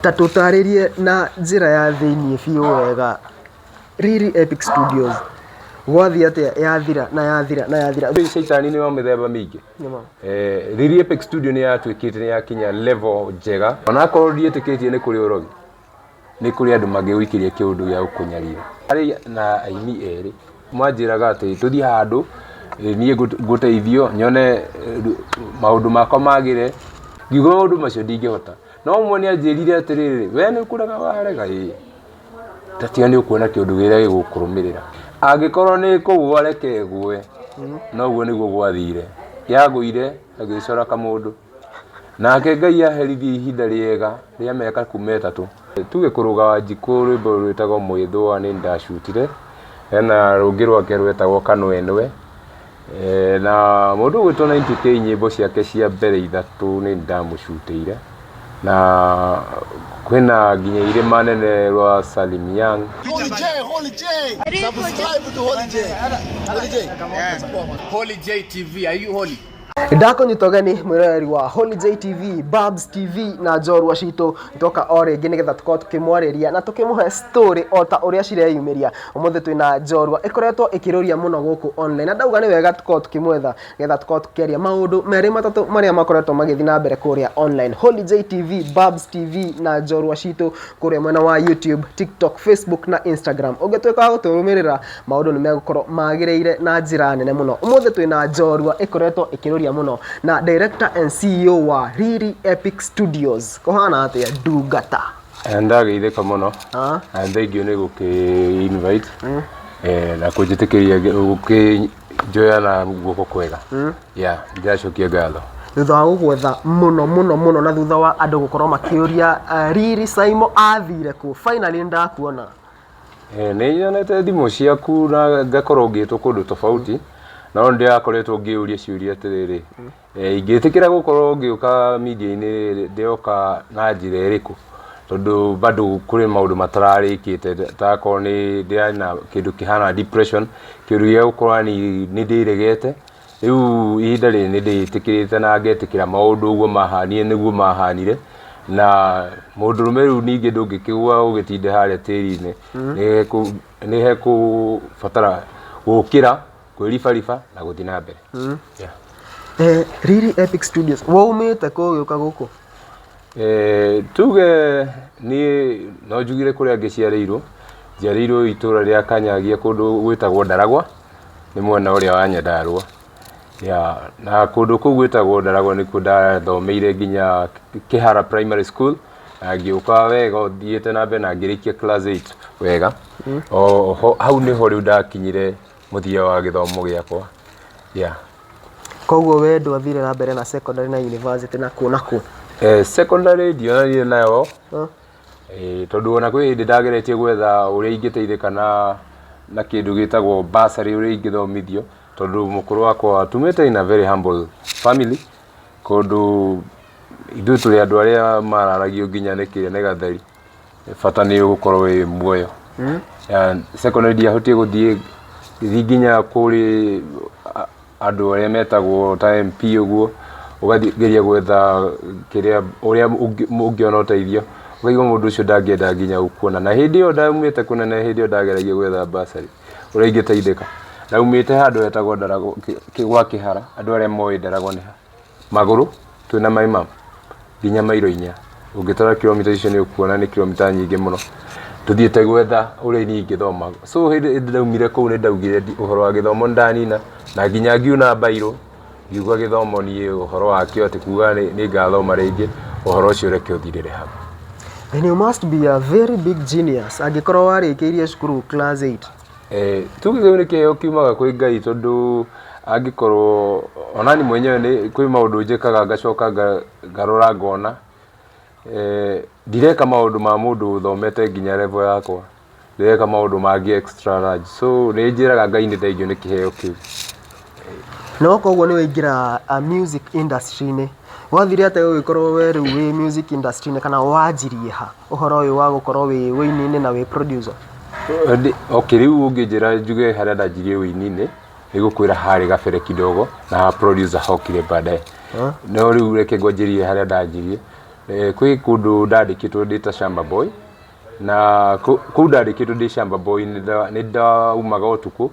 Tatutaririe na njira ya thiini biũ wega Riri Epic Studios gwathi atia yathira na yathira na yathira Shaitani ni wa mithemba mingi Riri Epic Studio ni yatwikite ni yakinya level njega ona korwo ndietikitie ni kuri urogi ni kuri andu magiwikiria kiundu ya ukunyarira ari na aini eri mwanjiraga ati tuthie handu nie guteithio nyone maundu makwa magire ngiuga maundu macio ndingihota no mwe ni anjirire atiriri we ni kuraga warega tatia ni ukuona kiundu gira gigukurumirira angikorwo ni kugwa reke gwe no guo niguo gwathire yaguire agicora kamundu nake Ngai aherithi ihinda riega ria meka kuma 3 tuge kuruga Wanjiku rwimbo rwitagwo Mwithwa ni ndashutire ena rungi rwake rwetagwo Kanwenwe na mundu gwitwo 90k nyimbo ciake cia mbere 3 ni ndamucutire na kwina nginya ire manene rwa Salim Young Holy J subscribe to Holy J Holy J TV are you holy ndakonyitogeni mwireri wa Holy J TV Babs TV na Njorua citu toka oringi nigetha tukorwo tukimwariria na tukimuhe story ota uria cireyumiria umuthi twina Njorua ikoretwo ikiruria muno guku online na ndauga ni wega tukorwo tukimwetha nigetha tukorwo tukiaria maundu meri matatu maria makoretwo magithi na mbere kuria online Holy J TV Babs TV na Njorua citu kuria mwena wa YouTube TikTok Facebook na Instagram ungitweka guturumirira maundu ni megukorwo magireire na njira nene muno umuthi twina Njorua ikoretwo ikiruria muno na director and CEO wa Riri Epic Studios kohana atia ndungata ndageitheka muno thengiũ nĩ gũkĩ invite na kũnjĩtĩkĩria gũkĩnjoya na guoko kwega ndacokia ngatho thutha wa gũgwetha muno na thutha wa andũ gũkorwo makĩũria Riri Saimo athire kũ finally ndakuona nĩ nyonete thimũ ciaku na ngakorwo ngĩtwo kũndũ tofauti no ndiakoretwo ngiuria ciuria atiriri ingĩtĩkĩra gũkorwo ngĩũka media-inĩ ndĩoka na njĩra ĩrĩkũ tondu bado kuri maundu matararĩkĩte takorwo nĩ ndĩana kĩndũ kĩhana depression kĩndũ gĩa gũkorwo nĩ ndĩregete rĩu ihinda rĩrĩ nĩ ndĩtĩkĩrĩte na ngetĩkĩra maundu ũguo mahanie nĩguo mahanire na mũndũrũme rĩu ningĩ ndũngĩkĩgwa ũgĩtinde harĩa tĩri-inĩ nĩ hekũbatara gũkĩra kwĩribariba na gũthiĩ na mbere Riri Epic Studios waumĩte kũ gĩũka gũkũ tuge niĩ no njugire kũrĩa njiarĩirwo itũra rĩa Kanyagia kũndũ gwĩtagwo Ndaragwa nĩ mwena ũrĩa wa Nyandarua na kũndũ kũu gwĩtagwo Ndaragwa nĩkuo ndathomeire nginya Kĩhara Primary School na ngĩũka wega thiĩte na mbere na ngĩrĩkia class 8 wega hau nĩho rĩu ndakinyire muthia wa githomo giakwa koguo we ndwathire na mbere na secondary na university na kũ secondary ndionanire nayo tondu ona kwĩ hĩndĩ ndageretie gwetha ũrĩa ingĩteithĩka na kĩndũ gĩtagwo bursary ũrĩa ingĩthomithio tondu mũkũrũ wakwa tumĩte in a very humble family kũndũ ithuĩ tũrĩ andũ arĩa mararagio nginya nĩ kĩrĩa nĩ gatheri bata nĩ ũgũkorwo wĩ muoyo secondary ndiahotie gũthiĩ nginya kuri andu arĩa metagwo ta MP uguo ugathigeria gwetha kiria uria ungiona uteithio ukaigua mundu ucio ndangĩenda nginya gũkuona na hĩndĩ ĩyo ndaumĩte kũnene hĩndĩ ĩyo ndageragia gwetha bursary ũrĩa ingĩteithĩka ndaumĩte handũ hetagwo Ndaragwa gwa Kĩhara andũ arĩa moĩ Ndaragwa nĩ magũrũ twĩna maimam nginya mairo 4 ũngĩtara kilomita icio nĩ ũkuona nĩ kilomita nyingĩ mũno tuthiĩte gwetha ũrĩa niĩ ingĩthoma so hĩndĩ ndaumire kũu nĩ ndaugire ũhoro wa gĩthomo ndanina na nginya ngiuna mbairũ ngiuga gĩthomo niĩ ũhoro wakĩo atĩ kuga nĩ ngathoma rĩngĩ ũhoro ũcio reke ũthirĩre hau. Then you must be a very big genius angĩkorwo warĩkĩirie cukuru class 8 tuge nĩ kĩheo kiumaga kwĩ Ngai tondũ angĩkorwo onani mwenyewe nĩ kwĩ maũndũ njĩkaga ngacoka ngarora ngona ndireka maundu ma mundu uthomete nginya level yakwa ndireka maundu mangĩ extra large so nĩ njĩraga Ngai nĩ thengiũ nĩ kĩheo kĩu no koguo nĩ waingĩra music industry-inĩ wathire atĩ ũgĩkorwo we rĩu wĩ music industry-inĩ kana wanjirie ha ũhoro ũyũ wa gũkorwo wĩ wĩini-inĩ na wĩ producer rĩu ũngĩnjĩra njuge harĩa ndanjirie wĩini-inĩ nĩ gũkwĩra harĩ gabere kidogo na producer hokire baadaye no rĩu reke ngwanjĩrie harĩa ndanjirie kwĩ kũndũ ndandĩkĩtwo ndĩ ta Shamba Boy na kũu ndandĩkĩtwo ndĩ Shamba Boy nĩ ndaumaga ũtukũ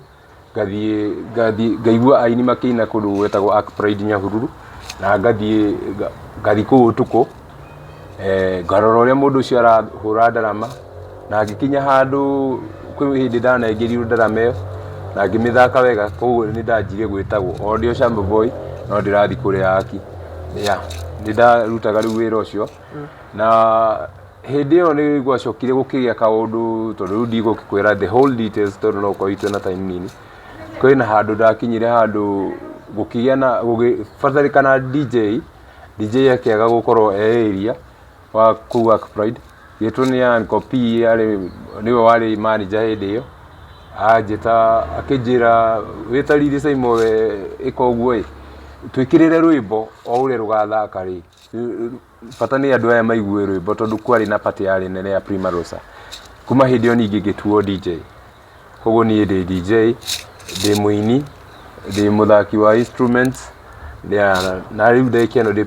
ngathiĩ ngaigua aini makĩina kũndũ gwetagwo Ark Pride Nyahururu na ngathiĩ kũu ũtukũ ngarora ũrĩa mũndũ ũcio arahũra ndarama na ngĩkinya handũ kwĩ hĩndĩ ndanengerirwo ndarama ĩyo na ngĩmĩthaka wega koguo nĩ ndanjirie gwĩtagwo o ndĩ o Shamba Boy no ndĩrathiĩ kũrĩa Ark nĩ ndarutaga rĩu wĩra ũcio na hĩndĩ ĩyo nĩ gwacokire gũkĩgĩa kaũndũ tondũ rĩu ndigũkwĩra the whole details tondũ no ũkorwo itwe na time nini kwĩna handũ ndakinyire handũ gũgĩbatarĩkana DJ akĩaga gũkorwo area wa kũu Ark Pride gĩtwo nĩ Uncle P nĩwe warĩ manager hĩndĩ ĩyo anjĩta akĩnjĩra wĩtarire Saimo ĩka ũguo twĩkĩrĩre rwĩmbo o ũrĩa rũgathaka rĩ bata nĩ andũ aya maigue rwĩmbo tondũ kwarĩ na party yarĩ nene ya Prima Rosa kuma hĩndĩ ĩyo ningĩ ngĩtuo DJ koguo niĩ ndĩ DJ ndĩ mũini ndĩ mũthaki wa instruments na rĩu ndĩkia no ndĩ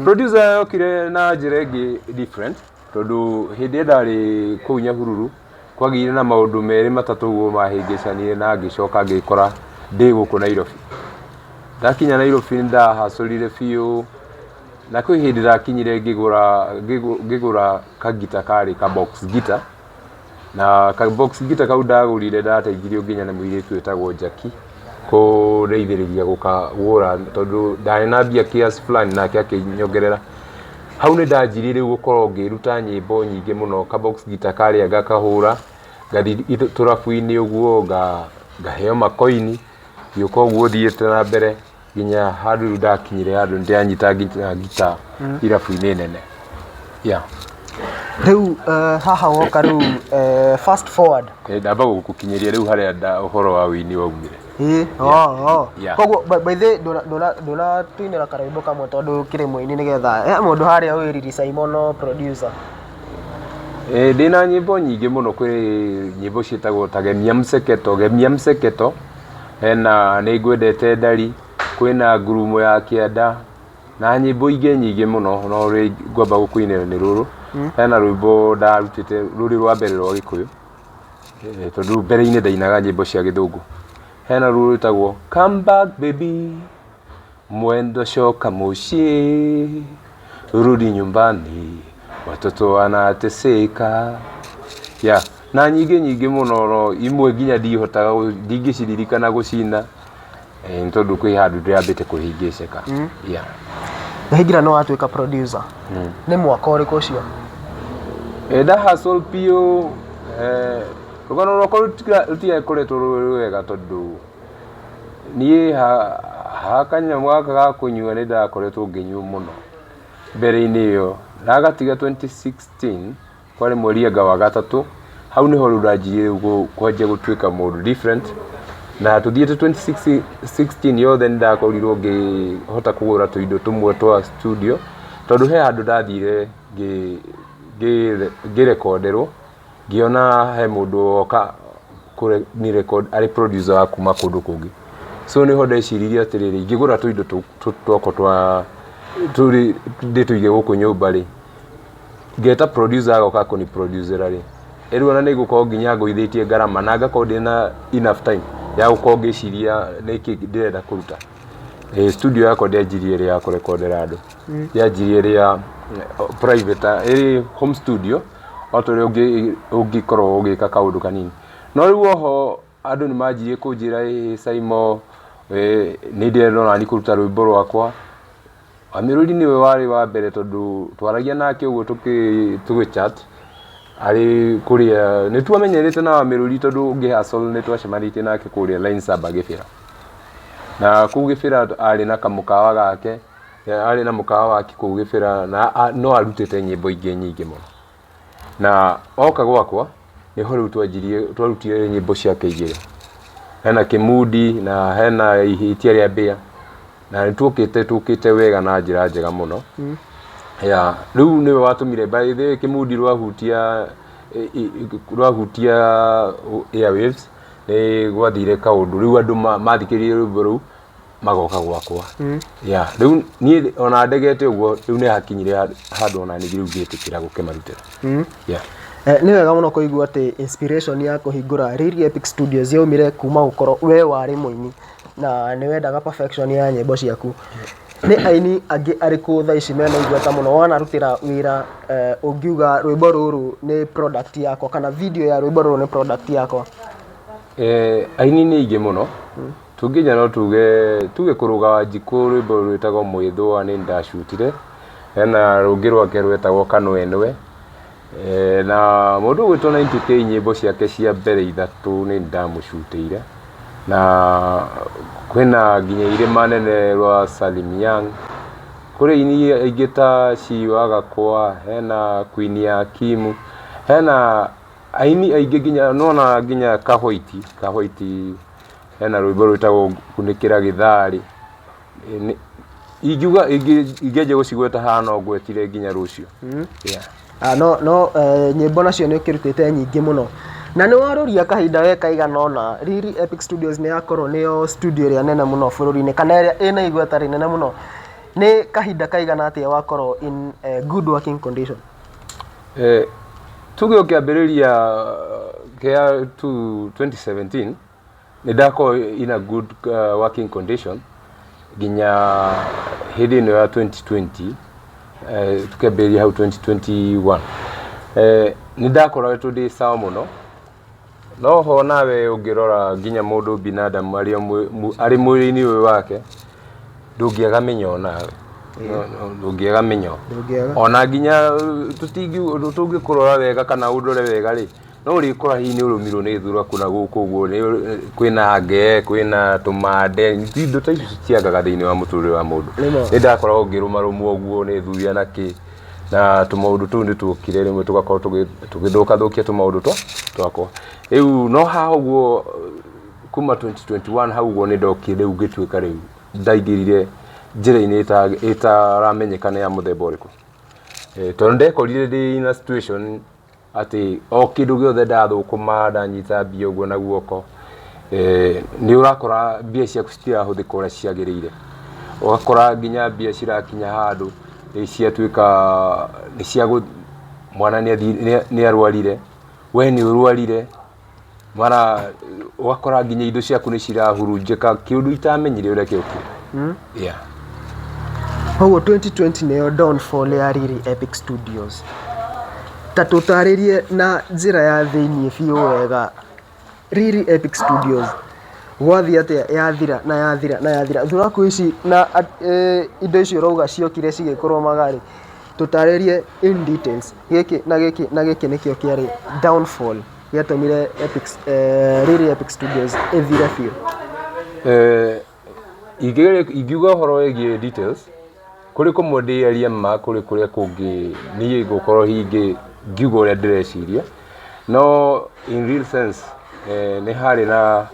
producer yokire na njĩra ĩngĩ different tondũ hĩndĩ ndarĩ kũu Nyahururu kwagĩire na maũndũ merĩ matatũ ũguo mahĩngĩcanire na ngĩcoka ngĩkora ndĩ gũkũ Nairobi ndakinya Nairobi ndahacũrire biũ na kwĩ hĩndĩ ndakinyire ngĩgũra kagita karĩ ka box guitar na ka box guitar kau ndagũrire ndateithirio nginya nĩ mũirĩtu wĩtagwo Jackie kũndeithĩrĩria gũkagũra tondũ ndarĩ na mbia kiasi fulani nake akĩnyongerera hau nĩ ndanjirire gũkorwo ngĩruta nyĩmbo nyingĩ mũno ka box guitar karĩa ngakahũra ngathiĩ tũrabu-inĩ ũguo ngaheo makoini gĩũka ũguo thiĩte na mbere nginya handũ ndakinyire handũ ndĩanyita nginya gita irabu-inĩ nene rĩu haha woka rĩu fast forward ndamba gũgũkinyĩria rĩu harĩa ũhoro wa wĩini waumire koguo by the ndona tuinĩra karwĩmbo kamwe tondũ kĩrĩ mũini nĩgetha mũndũ harĩa wĩriri Saimo producer ndĩna nyĩmbo nyingĩ mũno kwĩ nyĩmbo ciĩtagwo ta Gemia Mseketo hena nĩ ngwendete ndari kwĩna ngurumo ya kĩanda na nyĩmbo ingĩ nyingĩ mũno no ngwamba gũkũinĩra nĩ rũrũ hena rwĩmbo ndarutĩte rũrĩ rwa mbere rwa Gĩkũyũ tondũ mbere-inĩ ndainaga nyĩmbo cia Gĩthũngũ hena rũrũ rwĩtagwo come back baby mwendo shoka mũciĩ rudi nyumbani watoto wanateseka na nyingĩ mũno no imwe nginya ndihotaga ndingĩciririkana gũcina tondũ kwĩ handũ ndĩrambĩte kũhingĩceka hingira no watuĩka producer nĩ mwaka ũrĩkũ ũcio ndahustle piũ rũgano rwakwa rũtiakoretwo rwĩ wega tondũ niĩ hakanyamũ gaka ga kũnyua nĩ ndakoretwo ngĩnyua mũno mbere-inĩ ĩyo ndagatiga 2016 kwarĩ mweri wa gatatũ hau nĩho rĩu ndanjirie kwanjia gũtuĩka mũndũ different na tũthiĩte 2016 yothe nĩ ndakorirwo ngĩhota kũgũra tũindo tũmwe twa studio tondũ he handũ ndathire ngĩrekonderwo ngĩona he mũndũ woka ni record arĩ producer wa kuma kũndũ kũngĩ so nĩho ndeciririe atĩrĩrĩ ingĩgũra tũindo twakwa twa ndĩtũige gũkũ nyũmba rĩ ngeta producer agoka kũni producer rĩ rĩu ona nĩ gũkorwo nginya ngũithĩtie ngarama na ngakorwo ndĩna enough time ya gũkorwo ngĩciria nĩkĩ ndĩrenda kũruta studio yakwa ndĩanjirie ĩrĩ ya kũrekondera andũ ndĩanjirie ĩrĩ ya private ĩrĩ home studio o tũrĩa ũngĩkorwo ũgĩka kaũndũ kanini no rĩu oho andũ nĩ manjirie kũnjĩra Saimo nĩ ndĩrenda nani kũruta rwĩmbo rwakwa Amirudi niwe warĩ wa mbere tondũ twaragia nake ũguo tũgĩchat arĩ kũrĩa nĩ twamenyerete na Amirudi tondũ ngĩhustle nĩ twacemanĩtie nake kũrĩa Line Saba Gĩbĩra na kũu Gĩbĩra arĩ na kamũkawa gake arĩ na mũkawa wake kũu Gĩbĩra na no arutĩte nyĩmbo ingĩ nyingĩ mũno na oka gwakwa nĩho rĩu twarutire nyĩmbo ciake igĩrĩ hena Kĩmudi na hena Ihĩtia rĩa Mbĩa na nĩtũkĩte wega na njĩra njega mũno rĩu nĩwe watũmire by the way Kĩmudi rwahutia airwaves nĩ gwathire kaũndũ rĩu andũ mathikĩrĩrie rwĩmbo rũu magoka gwakwa yeah riu ni ona ndegete uguo riu ni hakinyire handu ona ni riu ngitikira gukemarutira yeah ni wega muno kuigua ati inspiration ya kuhingura Riri Epic Studios yaumire kuma gukoro we wari muini na ni wendaga perfection ya nyimbo ciaku ni aini angi ariku tha ici mena igweta muno wanarutira wira ungiuga rwimbo ruru ni product yako kana video ya rwimbo ruru ni product yako aini ni ingi muno tunginya no tuge kuruga jiku rwimbo rwitagwo mwithwa ni ndashutire hena rungi rwake rwetagwo kanwenwe na mundu gwitwo 90k nyimbo ciake cia mbere ithatu ni ndamucutire na kwina nginya ire manene rwa Salim Young kuri ini igita ciwaga kwa hena Queen ya Kimu hena aini aige nginya nona nginya Kahoiti hena rwimbo rwitagwo kunikira githari igiuga igeje gucigweta hana ogwetire nginya rucio yeah nyimbo nacio ni ukirutite nyingi muno na ni waruria kahinda we kaiganona Riri Epic Studios ni yakorwo niyo studio ria nene muno bururi-ini kana ria ina igweta rinene muno ni kahinda kaigana atia wakorwo in good working condition tuge ukiambiriria kia 2017 ni ndako in a good working condition ginya hindi no ya 2020 tukiambiriria hau 2021 ni ndakora ndi sawa muno no ho nawe ungirora ginya mundu binadamu ari mwiri-ini uyu wake ndungiaga menyo nawe ndungiaga menyo ona ginya tungikurora wega kana undore wega ri no urikora hiini urumirwo ni thura kuna guku guo ni kwina nge kwina tumande indo ta icio ciagaga thiini wa muturire wa mundu ni ndakora ngirumarumwo guo ni thuya na ki na tumaundu tu ni tukire rimwe tugakorwo tugithukia tumaundu twakwa riu no hauguo kuma 2021 hauguo ni ndokire riu ngituika riu ndaingirire njira-ini itaramenyekana ya muthemba uriku tondu ndekorire ndi in a situation ati o kindu giothe ndathukuma ndanyita mbia uguo na guoko ni urakora mbia ciaku citirahuthika uria ciagiriire ugakora nginya mbia cirakinya handu ciatuika ni cia mwana ni arwarire we ni urwarire mara ugakora nginya indo ciaku ni cirahurunjika kiundu itamenyire uria kiukire yeah How 2020 niyo downfall ya Riri Epic Studios tatutaririe na njira ya thiini biu wega Riri Epic Studios gwathi atia yathira thura kuici na indo icio rauga ciokire cigikorwo magari tutaririe in details giki nikio kiari downfall yatomire Riri Epic Studios ethire biu igiuga horo wegi details kuri kumwenderia ma kuri kuria kungi ni gukorwo hingi ngiuga uria ndireciria no in real sense ni hari na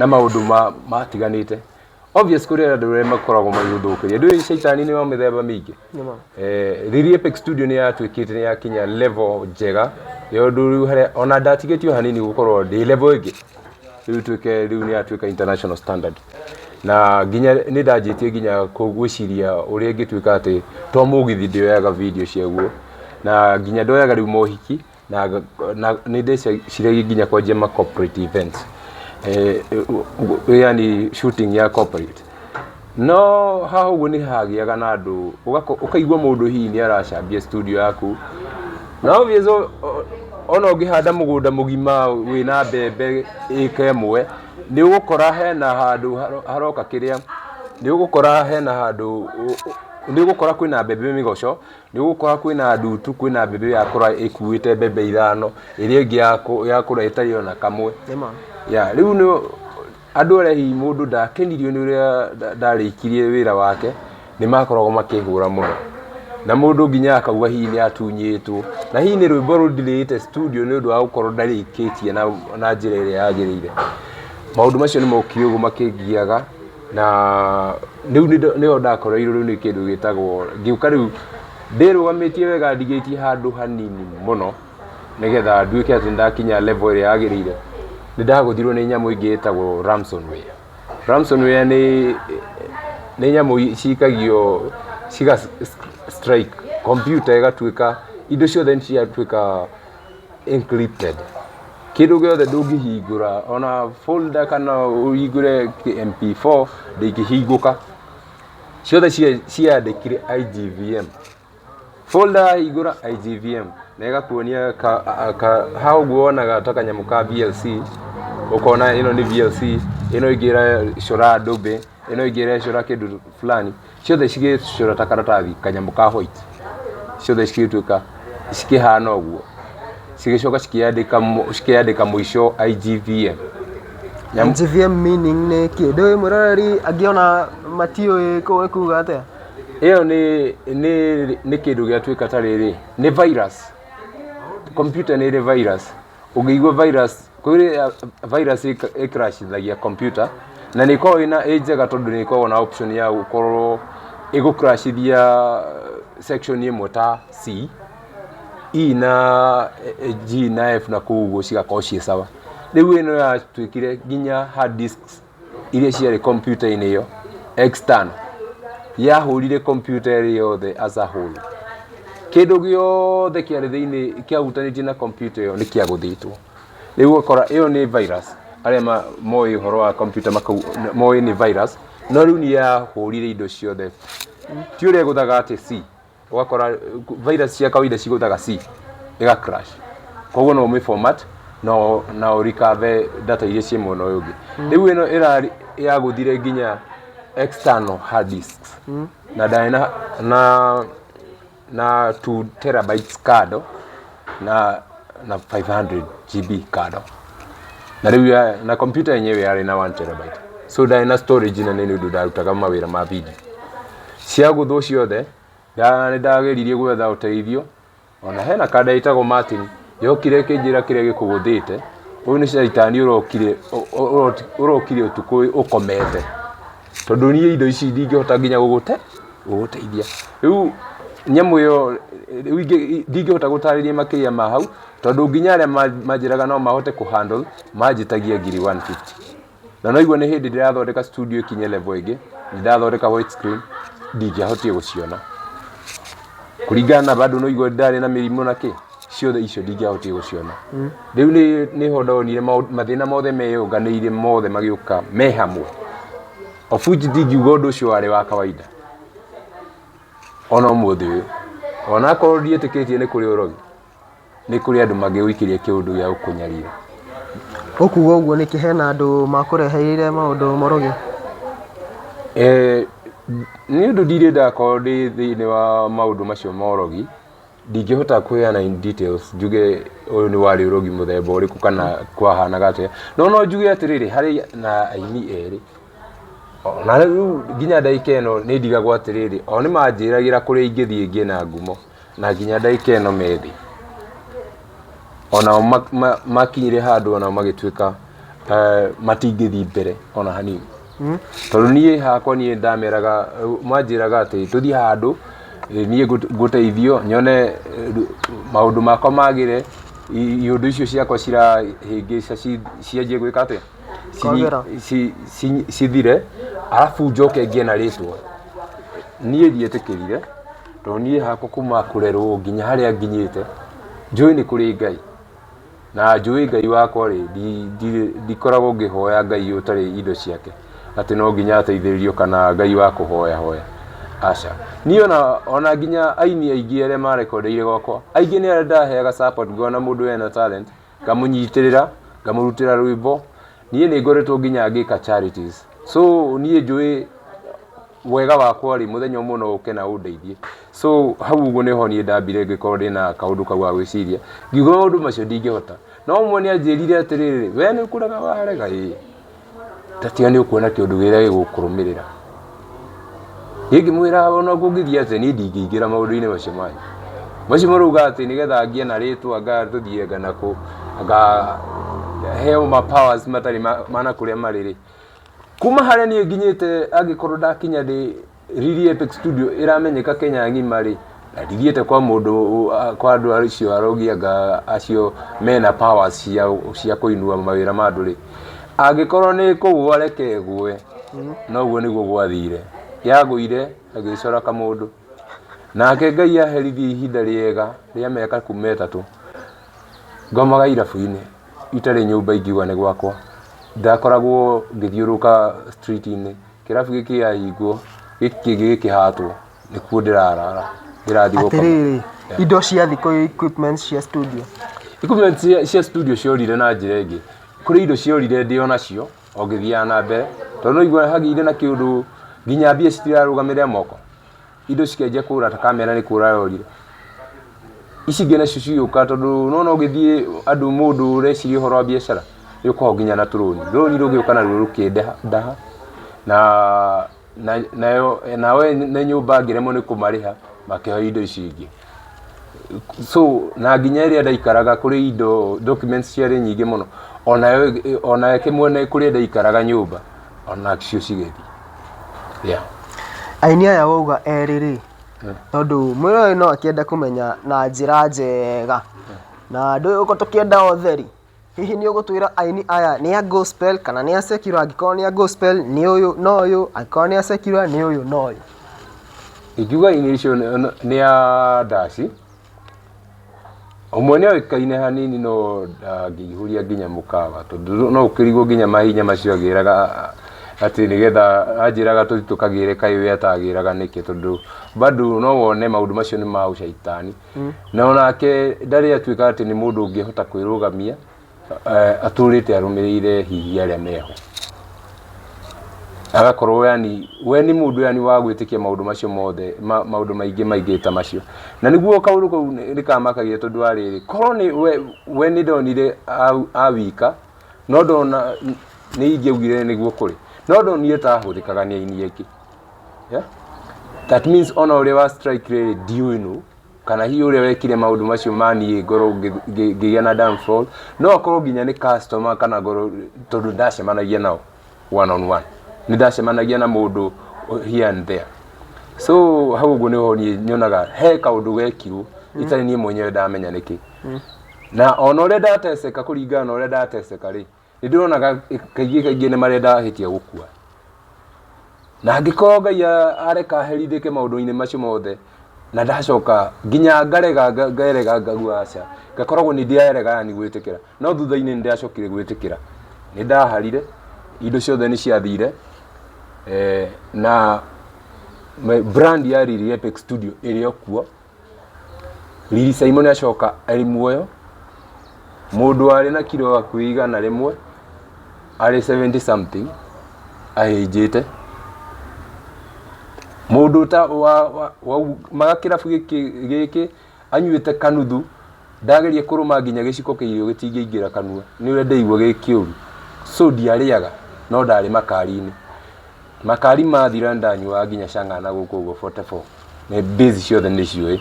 maundu matiganite obvious kuri andu aria makoragwo magithukiria ndu shaitani ni wa mithemba mingi Riri Epic Studio ni yatwikite ni yakinya level njega yondu riu ona ndatigetio hanini gukorwo ndi level ingi riu ni yatwika international standard na ginya ni ndajitie ginya kugwiciria uria ngitwika ati to mugithi ndioyaga video ciaguo na ginya ndoyaga riu mohiki na ni ndeciregi ginya kwanjia ma corporate events yani shooting ya corporate no hauguo ni hagiaga na andu ukaigua mundu hihi ni aracambia studio yaku na obvious ona ungihanda mugunda mugima wina mbembe ika imwe ni ugukora hena handu haroka kiria ni ugukora hena handu ni ugukora kwina mbembe migoco ni ugukora kwina ndutu kwina mbembe yakura ikuite mbembe ithano iria ingi yakura itari ona kamwe ya riu ni andu aria hi mundu ndakenirio ni uria ndarikirie wira wake ni makoragwo makihura muno na mundu nginya akauga hihi ni atunyitwo na hihi ni rwimbo rudilite studio ni undu wa gukorwo ndarikitie na njira iria yagirire maundu macio ni mokire uguo makingiaga na niu ndakoreirwo riu ni kindu gitagwo ngiuka riu ndirugamitie wega ndigitie handu hanini muno nigetha nduike ati ndakinya level iria yagirire ni ndaguthirwo ni nyamu ingi itagwo ransomware Ransomware nĩ nyamũ cikagio ciga strike computer igatuĩka indo ciothe nĩ ciatuĩka encrypted. Kĩndũ gĩothe ndũngĩhingũra ona folder kana ũhingũre MP4 ndĩngĩhingũka. Ciothe ciandĩkire IGVM. Folder hingũra IGVM na ĩgakuonia hau guonaga ta kanyamũ ka VLC, ukona ĩno nĩ VLC, ĩno ĩngĩra cora Adobe, ĩno ĩngĩra cora kĩndũ fulani, ciothe cigĩcora ta karatathi kanyamũ ka white, ciothe cigĩtuĩka cikĩhana ũguo, cigĩcoka cikĩandĩka mũico IGVM. IGVM meaning nĩ kĩndũ mũrori angĩona matiũĩ kuuga atĩa? Ĩyo nĩ kĩndũ gĩatuĩka ta rĩrĩ, nĩ virus. Computer nĩ ĩrĩ virus. Ũngĩigua virus, kwĩ virus ĩcrashithagia computer na nĩ ĩkoragwo ĩ njega tondũ nĩ ĩkoragwo na option ya gũkorwo ĩgũcrashithia section ĩmwe ta C, E na G na F na kũu ũguo cigakorwo ciĩ sawa. Rĩu ĩno yatuĩkire nginya hard disks iria ciarĩ computer-inĩ ĩyo external yahũrire computer yothe as a whole. Kĩndũ gĩothe kĩarĩ thĩinĩ kĩahutanĩtie na computer ĩyo nĩ kĩagũthĩtwo. Rĩu ũgakora ĩyo nĩ virus. Arĩa moĩ ũhoro wa computer moĩ nĩ virus, no rĩu nĩ yahũrire indo ciothe. Ti ũrĩa ĩgũthaga atĩ C. Ũgakora virus cia kawaida cigũthaga C ĩga crash. Koguo no ũmĩ format na recover data iria ciĩ mwena ũyũ ũngĩ. Rĩu ĩno yagũthire nginya external hard disks na ndaina na 2 terabytes card na 500 GB card. Na rĩu na computer yenyewe yarĩ na 1 terabyte. So ndaina storage na nĩ ũndũ ndarutaga mawĩra ma video. Ciagũthwo ciothe nĩ ndageririe gwetha ũteithio. Ona hena kada ĩtagwo Martin yokire kĩnjĩra kĩrĩa gĩkũgũthĩte. Ũyũ nĩ caitani ũrokire ũtukũ ũkomete. Tondũ niĩ indo ici ndingĩhota nginya gũgũteithia. Rĩu nyamũ ĩyo ndingĩhota gũtarĩria makĩria ma hau tondũ nginya arĩa manjĩraga no mahote kũhandle manjĩtagia ngiri 150. Na no igua nĩ hĩndĩ ndĩrathondeka studio ikinye level ĩngĩ, ndathondeka white screen ndingĩahotire gũciona. Kũringana na bado no igua ndarĩ na mĩrimũ na kĩ ciothe icio ndingĩahotire gũciona. Rĩu nĩ ndonire mathĩna mothe meyũnganĩire mothe magĩũka me hamwe. Of which ndingiuga ũndũ ũcio warĩ wa kawaida. Ona ũmũthĩ ũyũ ona akorwo ndiĩtĩkĩtie nĩ kũrĩ ũrogi, nĩ kũrĩ andũ mangĩwĩkĩria kĩũndũ gĩa gũkũnyarira. Ũkuuga ũguo nĩkĩ hena andũ makũreheire maũndũ morogi? Nĩ ũndũ ndirĩ ndakorwo ndĩ thĩinĩ wa maũndũ macio morogi, ndingĩhota kũheana in details njuge ũyũ nĩ warĩ ũrogi mũthemba ũrĩkũ kana kwahanaga atĩa. No njuge atĩrĩrĩ, harĩ na aini erĩ na rĩu nginya ndagĩka ĩno nĩ ndigagwo atĩrĩrĩ, o nĩ manjĩragĩra kũrĩa ingĩthiĩ ngĩe na ngumo na nginya ndagĩka ĩno methĩ. Ona makinyire handũ ona magĩtuĩka matingĩthiĩ mbere ona hanini. Tondũ niĩ hakwa niĩ ndameraga manjĩraga atĩ tũthiĩ handũ niĩ ngũteithio nyone maũndũ makwa magĩre, iũndũ icio ciakwa cirahĩngĩca cianjie gwĩka atĩa cithire, arabu njoke ngĩe na rĩtwa. Niĩ ndietĩkĩrire tondũ niĩ hakwa kuma kũrerwo nginya harĩa nginyĩte njũĩ nĩ kũrĩ Ngai, na njũĩ Ngai wakwa ndikoragwo ngĩhoya Ngai ũtarĩ indo ciake atĩ no nginya ateithĩrĩrio kana Ngai wa kũhoya hoya. Aca niĩ ona nginya aini aingĩ arĩa marekondeire gwakwa aingĩ nĩ arĩa ndaheaga support, ngona mũndũ ena talent ngamũnyitĩrĩra ngamũrutĩra rwĩmbo. Niĩ nĩ ngoretwo nginya ngĩka charities, so niĩ njũĩ wega wakwa rĩ mũthenya ũmwe no ũke na ũndeithie. So hau ũguo nĩho niĩ ndambire ngĩkorwo ndĩna kaũndũ kau ga gwĩciria, ngiuga maũndũ macio ndingĩhota. No ũmwe nĩ anjĩrire atĩrĩrĩ, we nĩ ũkũraga warega ĩ tatiga nĩ ũkuona kĩũndũ gĩrĩa gĩgũkũrũmĩrĩra. Niĩ ngĩmwĩra ona kũngĩthiĩ atĩ niĩ ndingĩingĩra maũndũ-inĩ macio manyu. Macio marauga atĩ nĩgetha ngĩe na rĩtwa ngatũthiĩ nganakũ heo ma powers matarĩ mana kũrĩa marĩ rĩ. Kuma harĩa niĩ nginyĩte angĩkorwo ndakinya ndĩ Riri Epic Studio ĩramenyeka Kenya ng'ima rĩ, na ndithiĩte kwa mũndũ kwa andũ acio arogianga acio mena powers cia kũinua mawĩra ma andũ rĩ. Angĩkorwo nĩ kũgwa reke gwe, noguo niguo gwathire yagũire agĩcora kamũndũ nake Ngai aherithie ihinda rĩega rĩa mĩaka kuma 3 ngomaga irabu-inĩ itarĩ nyũmba ingiuga nĩ gwakwa ndakoragwo ngĩthiũrũka street-inĩ kĩrabu gĩkĩ yahingwo gĩkĩ gĩkĩhatwo nĩkuo ndĩrarara ndĩrathiĩ gũkoma. Atĩrĩrĩ, indo cia thikũ equipment cia studio cia studio ciorire na njĩra ĩngĩ kũrĩ indo ciorire ndĩ onacio o ngĩthiaga na mbere tondũ igua hagĩire na kĩũndũ nginya mbia citirarũgamĩrĩra moko indo cikenjia kũra ta kamera nĩ kũra yorire ici ingĩ nacio cigĩũka tondũ nona ũgĩthiĩ andũ mũndũ ũreciria ũhoro wa biacara nĩũkoragwo nginya na tũrũni rũgĩũka naruo rũkĩndaha nawe nĩ nyũmba ngĩremwo nĩ kũmarĩha makĩhoya indo ici ingĩ so na nginya ĩrĩa ndaikaraga kũrĩ indo documents ciarĩ nyingĩ mũno ona kĩmwe kũrĩa ndaikaraga nyũmba ona cio cigĩthiĩ aini aya wauga erĩrĩ tondũ mwĩrĩ ũyũ no akĩenda kũmenya na njĩra njega na andũ ũko tũkĩenda ũtheri hihi nĩ ũgũtwĩra aini aya nĩ a gospel kana nĩ a secular angĩkorwo nĩ a gospel nĩ ũyũ no ũyũ angĩkorwo nĩ a secular nĩ ũyũ no ũyũ ingiuga aini icio nĩ a ndaci ũmwe nĩ oĩkaine hanini no ngĩihũria nginya mũkawa tondũ no ũkĩrigwo nginya mahinya macio agĩraga atĩ nĩgetha anjĩraga tũthi tũkagĩre kaĩ atagĩraga nĩkĩ tondũ bado no wone maũndũ macio nĩ ma ũcaitani na onake ndarĩ atuĩka atĩ nĩ mũndũ ũngĩhota kwĩrũgamia atũrĩte arũmĩrĩire hihi arĩa meho agakorwo yani we nĩ mũndũ yani wa gwĩtĩkia maũndũ macio mothe maũndũ maingĩ ta macio na nĩguo kaũndũ kau nĩ kamakagia tondũ arĩrĩ korwo nĩ we nĩ ndonire awika no ndona nĩ ingĩaugire nĩguo kũrĩ no ndonire ta ahũthĩkaga nĩ aini aingĩ that means ona ũrĩa wa strike rĩrĩ ndiũĩ kana hihi ũrĩa wekire maũndũ macio maniĩ ngoro ngĩgĩa na downfall no akorwo nginya nĩ customer kana ngoro tondũ ndacemanagia nao one on one nĩ ndacemanagia na mũndũ here and there so hau ũguo nĩho niĩ nyonaga he kaũndũ gekirwo itarĩ niĩ mwenyewe ndamenya nĩkĩ na ona ũrĩa ndateceka kũringana na ũrĩa ndateceka rĩ nĩ ndĩronaga kaingĩ nĩ marenda hĩtia gũkua na angĩkorwo Ngai areka herithĩke maũndũ-inĩ macio mothe na ndacoka nginya ngarega ngagua aca ngakoragwo nĩ ndĩarega yani gwĩtĩkĩra no thutha-inĩ nĩ ndacokire gwĩtĩkĩra nĩ ndaharire indo ciothe nĩ ciathire na brand ya Riri Epic Studio ĩrĩ okuo Riri Simon acoka arĩ muoyo mũndũ arĩ na kilo akũigana rĩmwe arĩ 70 something ahĩnjĩte mũndũ ta wa magakĩrabu gĩkĩ anyuĩte kanuthu ndageria kũrũma nginya gĩciko kĩirio gĩtingĩingĩra kanua nĩ ũrĩa ndaigua gĩkĩũru so ndiarĩaga no ndarĩ makari-inĩ makari mathira ndanyuaga nginya cang'ana gũkũ ũguo 44 nĩ base ciothe nĩ ciũĩ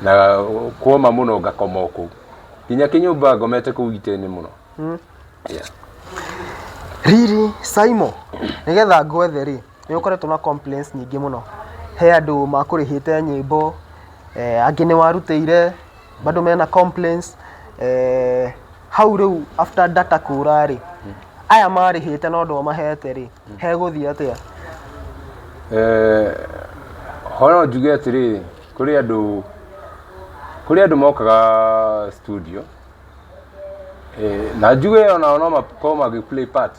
na kuoma mũno ngakoma kũu nginya kĩnyũmba ngomete kũu itĩni mũno Riri Simon nĩgetha ngwethe rĩ nĩ ũkoretwo na complaints nyingĩ mũno he andũ makũrĩhĩte nyĩmbo angĩ nĩ warutĩire bado mena complaints hau rĩu after data kũra rĩ aya marĩhĩte no ndũ mahete rĩ he gũthiĩ atĩa horo njuge atĩrĩ kũrĩ andũ mokaga studio na njuge ona no makorwo magĩplay part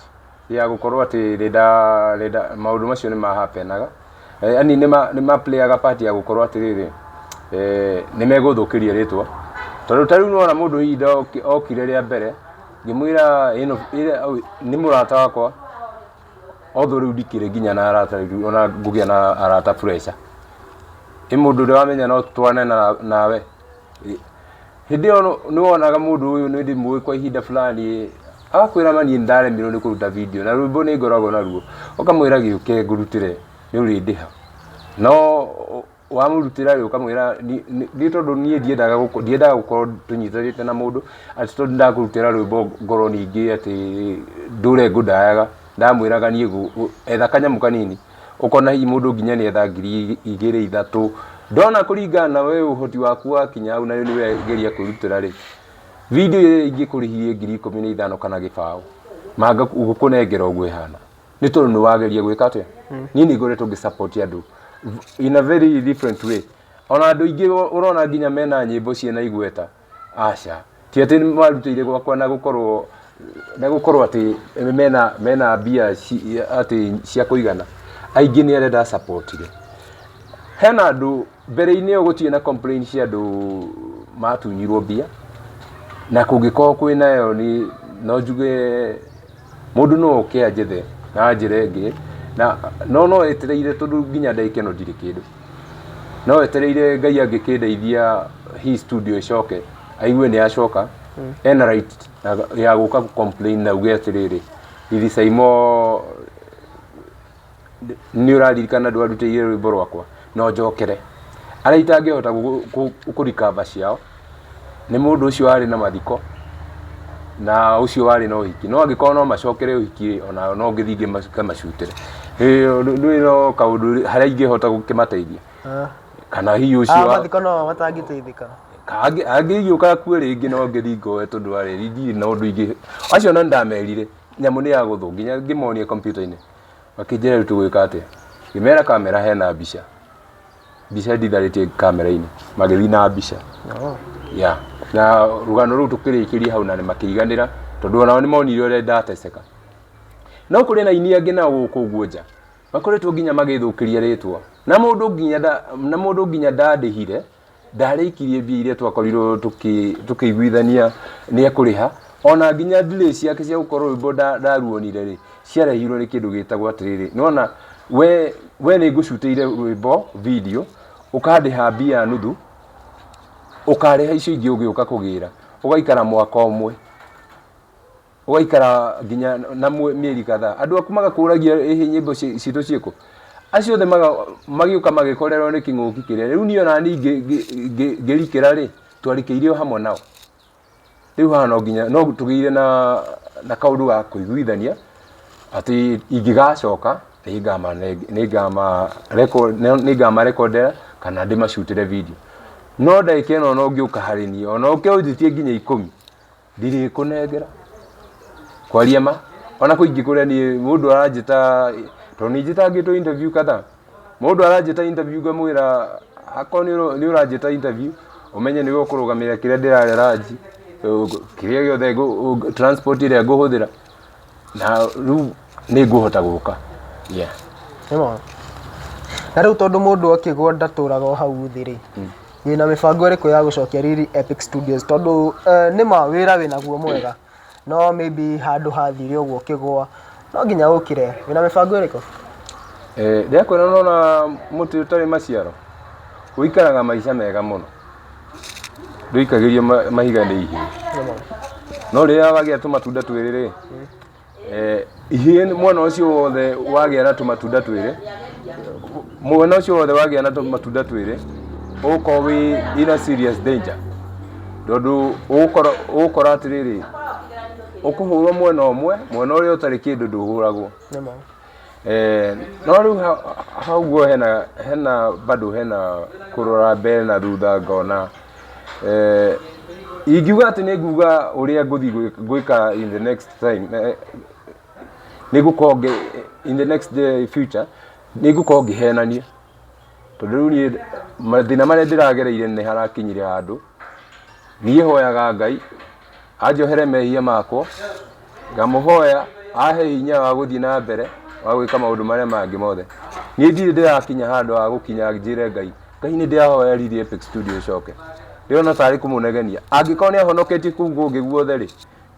ya gũkorwo atĩ rĩnda maũndũ macio nĩ mahapenaga yani nĩ maplayaga part ya gũkorwo atĩrĩrĩ nĩ megũthũkĩria rĩtwa tondũ ta rĩu nona mũndũ hinda okire rĩa mbere ngĩmwĩra nĩ mũrata wakwa although rĩu ndikĩrĩ nginya na arata ona ngũgĩa na arata pressure mũndũ ũrĩa wamenya no twane nawe hĩndĩ ĩyo nĩ wonaga mũndũ ũyũ nĩ ndĩmũĩ kwa ihinda fulani agakwĩra mani ndaremirwo nĩ kũruta video na rwĩmbo nĩ ngoragwo naruo ũkamwĩra gĩũke ngũrutĩre nĩ ũrĩndĩha no wamũrutĩra rĩ ũkamwĩra nĩ tondũ niĩ ndiendaga gũkorwo tũnyitanĩte na mũndũ atĩ tondũ ndakũrutĩra rwĩmbo ngoro ningĩ atĩ ndũre ngũndayaga ndamwĩraga niĩ etha kanyamũ kanini ũkona hihi mũndũ nginya nĩ etha 2,000-3,000 ndona kũringana na we ũhoti waku wakinya hau nayo nĩwe geria kwĩrutĩra rĩ video ĩrĩa ingĩkũrĩhirie 15,000 kana gĩbaũ manga ũgũkũnengera ũguo ĩhana nĩ tondũ nĩ wageria gwĩka atĩa niĩ nĩ ngoretwo ngĩ-support andũ in a very different way. Ona andũ aingĩ ũrona nginya mena nyĩmbo ciena igweta aca ti atĩ marutĩire gwakwa na gũkorwo atĩ mena mbia atĩ cia kũigana. Aingĩ nĩ arenda supportire. Hena andũ mbere-inĩ ĩyo gũtirĩ na complain cia andũ matunyirwo mbia na kũngĩkorwo kwĩnayo ni no njuge mũndũ no oke anjethe na njĩra ĩngĩ na no etereire tondũ nginya ndagĩka ĩno ndirĩ kĩndũ. No etereire Ngai angĩkĩndeithia hii studio ĩcoke aigue nĩ yacoka ena right ya gũka complain na uge atĩrĩrĩ Ithi Saimo nĩ ũraririkana andũ arutĩire rwĩmbo rwakwa no njokere. Arĩa itangĩhota kũrikava ciao nĩ mũndũ ũcio arĩ na mathiko na ũcio warĩ na ũhiki. No angĩkorwo no macokere ũhiki ona no ngĩthinge macutĩre nĩ no kaũndũ harĩa ingĩhota gũkĩmateithia kana hihi ũcio mathiko no matangĩteithĩka angĩgiũka kuo rĩngĩ no ngĩthingo tondũ arĩ ndirĩ na ũndũ ingĩ acio no ndamerire nyamũ nĩ ya gũthũ nginya ngĩmonie kompiuta-inĩ makĩnjĩra rĩu tũgwĩka atĩa ngĩmera kamera hena mbica nditharĩtie kamera-inĩ magĩthiĩ na mbica ya na rũgano rũu tũkĩrĩkĩria hau na nĩ makĩiganĩra tondũ onao nĩ monire ũrĩa ndateceka. No kũrĩ na ini angĩ nao gũkũ ũguo nja makoretwo nginya magĩthũkĩria rĩtwa na mũndũ nginya ndandĩhire ndarĩkirie mbia iria twakorirwo tũkĩiguithania nĩ ekũrĩha ona nginya delay ciake cia gũkorwo rwĩmbo ndaruonire rĩ ciarehirwo nĩ kĩndũ gĩtagwo atĩrĩrĩ nĩwona we nĩ ngũcutĩire rwĩmbo video ũkandĩha mbia nuthu ũkarĩha icio ingĩ ũgĩũka kũgĩra ũgaikara mwaka ũmwe ũgaikara nginya na mĩeri kadhaa andũ aku magakũragia nyĩmbo citũ ciĩkũ acio othe magĩũka magĩkorerwo nĩ kĩng'ũki kĩrĩa rĩu niĩ ona ngĩrikĩra rĩ twarĩkĩire hamwe nao rĩu haha no nginya no tũgĩire na kaũndũ ga kũiguithania atĩ ingĩgacoka nĩngamarekondera kana ndĩmacutĩre video. No ndagĩka ĩno no ngĩũka harĩ niĩ ona ũkĩũnjĩtie nginya 10 ndirĩ kũnengera kwaria ma ona kũingĩ kũrĩa niĩ mũndũ aranjĩta tondũ nĩ njĩtangĩtwo interview kadhaa mũndũ aranjĩta interview ngamwĩra akorwo nĩ ũranjĩta interview ũmenye nĩ gũkũrũgamĩrĩra kĩrĩa ndĩrarĩa ranji kĩrĩa gĩothe transport ĩrĩa ngũhũthĩra na rĩu nĩ ngũhota gũka na rĩu tondũ mũndũ akĩgwa ndatũraga hau thĩ rĩ wĩna mĩbango ĩrĩkũ ya gũcokia Riri Epic Studios tondũ nĩma wĩra wĩnaguo mwega no maybe handũ hathire ũguo kĩgwa no nginya ũkire wĩna mĩbango ĩrĩkũ ndĩakwĩra nona mũtĩ ũtarĩ maciaro ũikaraga maica mega mũno ndũikagĩrio mahiga nĩ ihĩĩ no rĩrĩa wagĩa tũmatunda twĩrĩ rĩ ihĩĩ mwena ũcio wothe wagĩa na tũmatunda twĩrĩ mwena ũcio wothe wagĩa na tũmatunda twĩrĩ ũgũkorwo wĩ in serious danger tondũ ũgũkora atĩrĩrĩ ũkũhũrwo mwena ũmwe mwena ũrĩa ũtarĩ kĩndũ ndũhũragwo no rĩu hau guo hena bado hena kũrora mbere na thutha ngona ingiuga atĩ nĩ nguga ũrĩa ngũthiĩ gwĩka in the next time nĩ ngũkorwo in the next future nĩ ngũkorwo ngĩhenania tondũ rĩu niĩ mathĩna marĩa ndĩragereire nĩ harakinyire handũ niĩ hoyaga Ngai anjohere mehia makwa ngamũhoya ahe hinya wa gũthiĩ na mbere wa gwĩka maũndũ marĩa mangĩ mothe niĩ ndirĩ ndĩrakinya handũ ha gũkinya njĩre Ngai nĩ ndĩrahoya Riri Epic Studio ĩcoke ndĩrona tarĩ kũmũnegenia angĩkorwo nĩ ahonoketie kũu kũngĩ guothe rĩ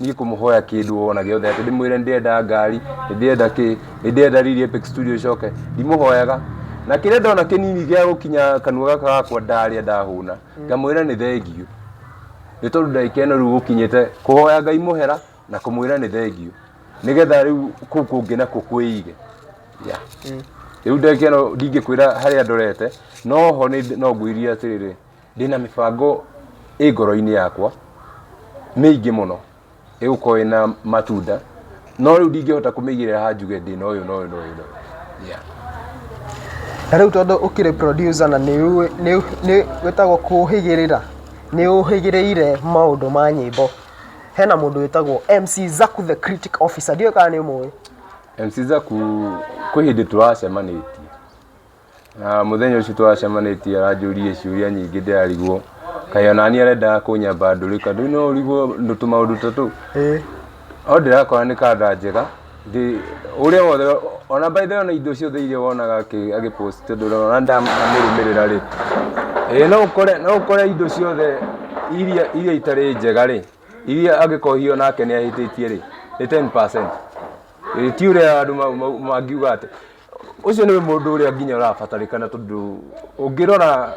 niĩ kũmũhoya kĩndũ ona gĩothe atĩ ndĩmwĩre ndĩrenda ngari ndĩrenda Riri Epic Studio ĩcoke ndimũhoyaga na kĩrĩa ndona kĩnini gĩa gũkinya kanua gaka gakwa ndarĩa ndahũna ngamwĩra nĩ thengiũ nĩ tondũ ndagĩka ĩno rĩu gũkinyĩte kũhoya Ngai mũhera na kũmwĩra nĩ thengiũ nĩgetha rĩu kũu kũngĩ nakũ kwĩige rĩu ndagĩka ĩno ndingĩkwĩra harĩa ndorete no ho no ngwĩrie atĩrĩrĩ ndĩna mĩbango ĩ ngoro-inĩ yakwa mĩingĩ mũno ĩgũkorwo ĩna matunda no rĩu ndingĩhota kũmĩigĩrĩra hanjuge ndĩna ũyũ na ũyũ na ũyũ na rĩu tondũ ũkĩrĩ producer na nĩ wĩtagwo kũhĩgĩrĩra nĩ ũhĩgĩrĩire maũndũ ma nyĩmbo hena mũndũ wĩtagwo MC Zaku the Critic Officer ndiyo kana nĩ mũĩ MC Zaku kwĩ hĩndĩ tũracemanĩtie na mũthenya ũcio tũracemanĩtie aranjũria ciũria nyingĩ ndĩrarigwo kaĩ ona niĩ arenda kũnyamba ndũrĩka ndĩ no ũrigwo tũmaũndũ tatũ o ndĩrakora nĩ kanda njega ũrĩa wothe ona by the way ona indo ciothe iria wonaga agĩpost ndũrona ndamũrũmĩrĩra rĩ no ũkore indo ciothe iria itarĩ njega rĩ iria angĩkorwo nake nĩ ahĩtĩtie rĩ nĩ 10%. Ti ũrĩa andũ mangiuga atĩ ũcio nĩ mũndũ ũrĩa nginya ũrabatarĩkana tondũ ũngĩrora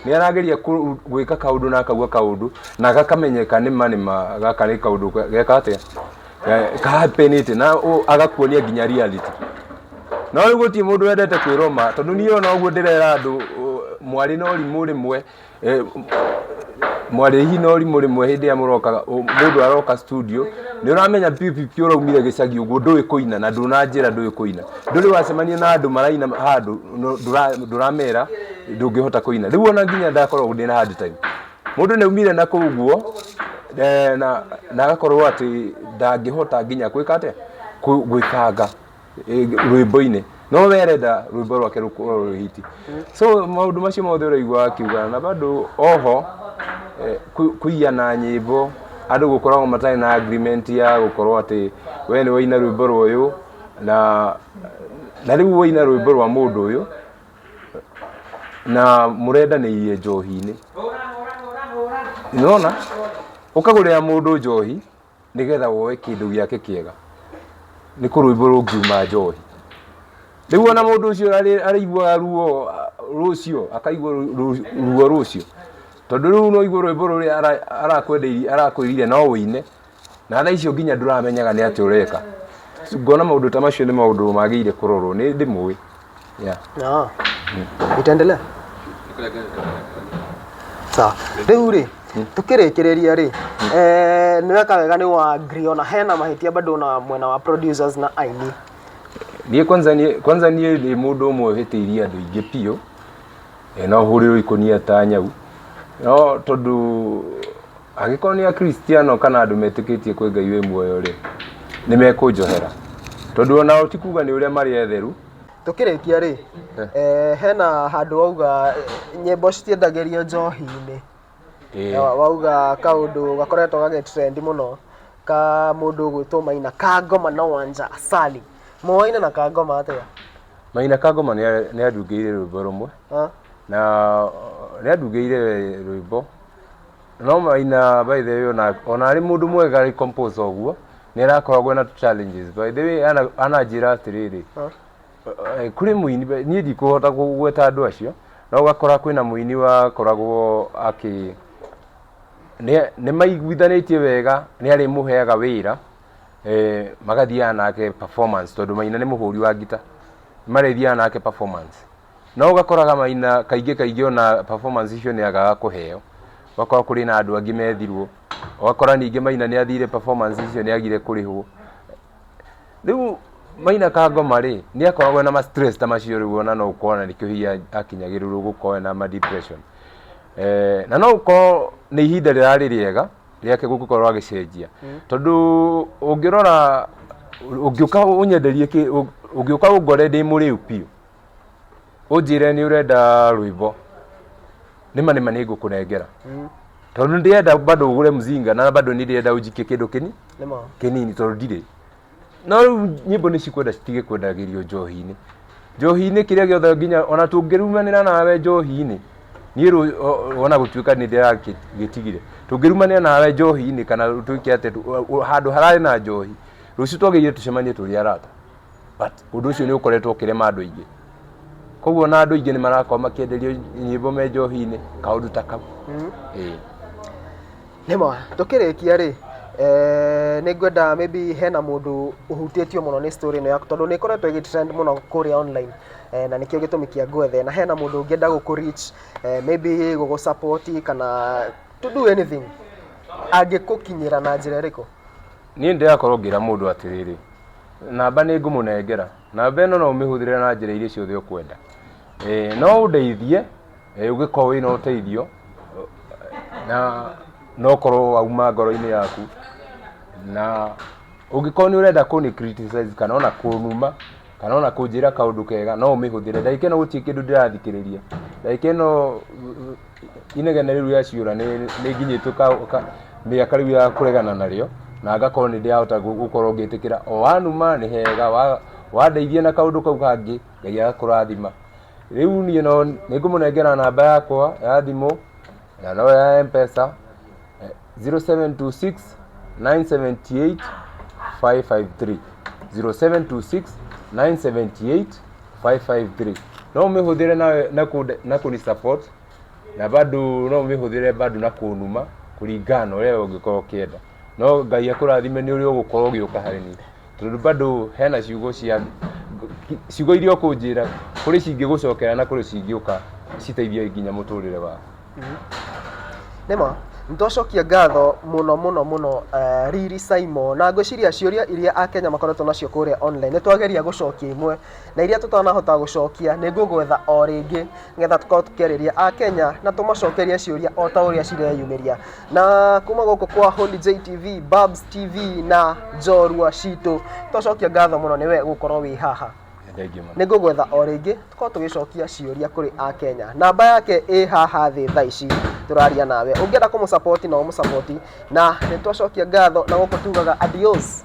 nĩ arageria gwĩka kaũndũ na akauga kaũndũ na gakamenyeka nĩma gaka nĩ kaũndũ geka atĩa kahapenĩte na agakuonia nginya reality. No rĩu gũtirĩ mũndũ wendete kwĩroma tondũ niĩ ona ũguo ndĩrera andũ mwarĩ na ũrimũ rĩmwe mwarĩ hi na ũrimũ rĩmwe hĩndĩ ya mũndũ aroka studio nĩ ũramenya pipi ũraumire gĩcagi ũguo ndũĩ kũina na ndũnanjĩra ndũĩ kũina ndũrĩ wacemania na andũ maraina handũ ndũramera ndũngĩhota kũina. Rĩu ona nginya ndakorwo ndĩ na hard time mũndũ nĩ aumire na kũu guo na agakorwo atĩ ndangĩhota nginya gwĩka atĩa gwĩkanga rwĩmbo-inĩ no werenda rwĩmbo rwake rũkorwo rwĩ hiti. So maũndũ macio mothe ũraigua akiuga na bado oho kũiyana nyĩmbo andũ gũkoragwo matarĩ na agreement ya gũkorwo atĩ we nĩ waina rwĩmbo rũyũ na rĩu waina rwĩmbo rwa mũndũ ũyũ na mũrendanĩirie njohi-inĩ nĩwona ũkagũrĩra mũndũ njohi nĩgetha woe kĩndũ gĩake kĩega nĩ kũrwĩmbo rũngiuma njohi. Rĩu ona mũndũ ũcio araigua ruo rũcio akaigua ruo rũcio tondũ rĩu no igũrũ rwĩmbo rũrĩa arakwĩrire no wĩine na thaa icio nginya ndũramenyaga nĩ atĩ ũreka. Ngona maũndũ ta macio nĩ maũndũ magĩrĩire kũrorwo nĩ ndĩmũĩ. Itaendelea sawa. Rĩu rĩ tukĩrĩkĩrĩria rĩ nĩ weka wega nĩ wa agree ona hena mahĩtia bado na mwena wa producers na aini. Niĩ kwanza niĩ ndĩ mũndũ ũmwe hĩtĩirie andũ aingĩ piũ no hũrĩrwo ikonia ta nyau no tondũ angĩkorwo nĩ Akristiano kana andũ metĩkĩtie kwĩ Ngai wĩ muoyo rĩ nĩ mekũnjohera tondũ ona ti kuga nĩ ũrĩa marĩ etheru. Tukĩrĩkia rĩ hena handũ wauga nyĩmbo citiendagĩrio njohi-inĩ wauga kaũndũ gakoretwo gagĩtrend mũno ka mũndũ gwĩtwo Maina Kangoma na Wanja Asali Moaina na Kangoma atĩa? Maina Kangoma nĩ andungĩire rwĩmbo rũmwe na nĩ andungĩire rwĩmbo no Maina by the way ona arĩ mũndũ mwega arĩ compose ũguo nĩ arakoragwo na challenges by the way ananjĩra atĩrĩrĩ kũrĩ mũini niĩ ndikũhota gweta andũ acio no ũgakora kwĩna mũini wakoragwo nĩ maiguithanĩtie wega nĩ arĩ mũheaga wĩra magathiaga nake performance tondũ Maina nĩ mũhũri wa ngita marethiaga nake performance no ũgakoraga Maina kaingĩ ona performance icio nĩ agaga kũheo ũgakora kũrĩ na andũ angĩ methirwo ũgakora ningĩ Maina nĩ athire performance icio nĩ agire kũrĩhwo. Rĩu Maina Kangoma rĩ nĩ akoragwo na stress ta macio rĩu ona no ũkona nĩkĩo hiya akinyagĩrĩrwo gũkorwo na ma depression na no ũkorwo nĩ ihinda rĩrarĩ rĩega rĩake gũkorwo agĩcenjia tondũ ũngĩrora ũngĩũka ũnyenderie ũngĩũka ũngore ndĩ mũrĩu piũ ũnjĩre nĩ ũrenda rwĩmbo nĩma nĩ ngũkũnengera tondũ ndĩrenda bado ũgũre mzinga na bado nĩ ndĩrenda ũnjikie kĩndũ kĩnini tondũ ndirĩ no nyĩmbo nĩ cikwenda citige kwendagĩrio njohi-inĩ kĩrĩa gĩothe nginya ona tũngĩrumanĩra nawe njohi-inĩ niĩ ona gũtuĩka nĩ ndĩragĩtigire tũngĩrumanĩra nawe njohi-inĩ kana tuĩke atĩ handũ hararĩ na njohi rũciũ twagĩrĩire tũcemanie tũrĩ arata but ũndũ ũcio nĩ ũkoretwo ũkĩrema andũ aingĩ koguo na andũ aingĩ nĩ marakorwo makĩenderio nyĩmbo me njohi-inĩ kaũndũ ta kau. Nĩma tukĩrĩkia rĩ nĩ ngwenda maybe hena mũndũ ũhutĩtio mũno nĩ story ĩno yaku tondũ nĩ ĩkoretwo ĩgĩtrend mũno kũrĩa online na nĩkĩo gĩtũmi kĩa gwethe na hena mũndũ ũngĩenda gũkũ-reach maybe gũgũ-support kana to do anything angĩkũkinyĩra na njĩra ĩrĩkũ? Niĩ ndĩrakorwo ngĩra mũndũ atĩrĩrĩ namba nĩ ngũmũnengera namba ĩno no ũmĩhũthĩre na njĩra iria ciothe ũkwenda no ũndeithie ũgĩkorwo wĩna ũteithio na no korwo wauma ngoro-inĩ yaku na Ũngĩkorwo nĩ ũrenda kũni criticize kana ona kũnuma kana ona kũnjĩra kaũndũ kega no ũmĩhũthĩre. Ndagĩka ĩno gũtirĩ kĩndũ ndĩrathikĩrĩria. Ndagĩka ĩno inegene rĩu rĩa ciũra nĩ nginyĩtwo mĩaka rĩu ya kũregana narĩo, na ngakorwo nĩ ndĩrahota gũkorwo ngĩtĩkĩra o wanuma nĩ hega, wandeithia na kaũndũ kau kangĩ Ngai agakũrathima. Rĩu niĩ no nĩngũmũnengera namba yakwa ya thimũ na no ya M-Pesa 0726 978 553 0726 978 553. No ũmĩhũthĩre na kũni support, na bado no ũmĩhũthĩre bado na kũnuma kũringana na ũrĩa ũngĩkorwo ũkĩenda. No Ngai akũrathime nĩ ũrĩa ũgũkorwo ũgĩũka harĩ niĩ, tondũ bado hena ciugo iria ũkũnjĩra kũrĩ cingĩgũcokera na kũrĩ cingĩũka citeithie nginya mũtũrĩre waku. Nĩma nĩtwacokia ngatho mũno Riri Simon, na ngwĩciria ciũria iria Akenya makoretwo nacio kũrĩa online nĩtwageria gũcokia imwe, na iria tũtanahota gũcokia nĩngũgwetha o rĩngĩ nĩgetha tũkorwo tũkĩarĩria Akenya na tũmacokerie ciũria o ta ũrĩa cireyumĩria. Na kuma gũkũ kwa Holy J TV, Babs TV na Njorua Citũ, twacokia ngatho mũno nĩwe gũkorwo wĩ haha. Nĩngũgwetha o rĩngĩ tũkorwo tũgĩcokia ciũria kũrĩ Akenya. Namba yake ĩ haha thĩ thaa ici tũraria nawe. Ũngĩenda kũmũsupport na ũmũsupport, na nĩtwacokia ngatho na gũkũ tugaga adios.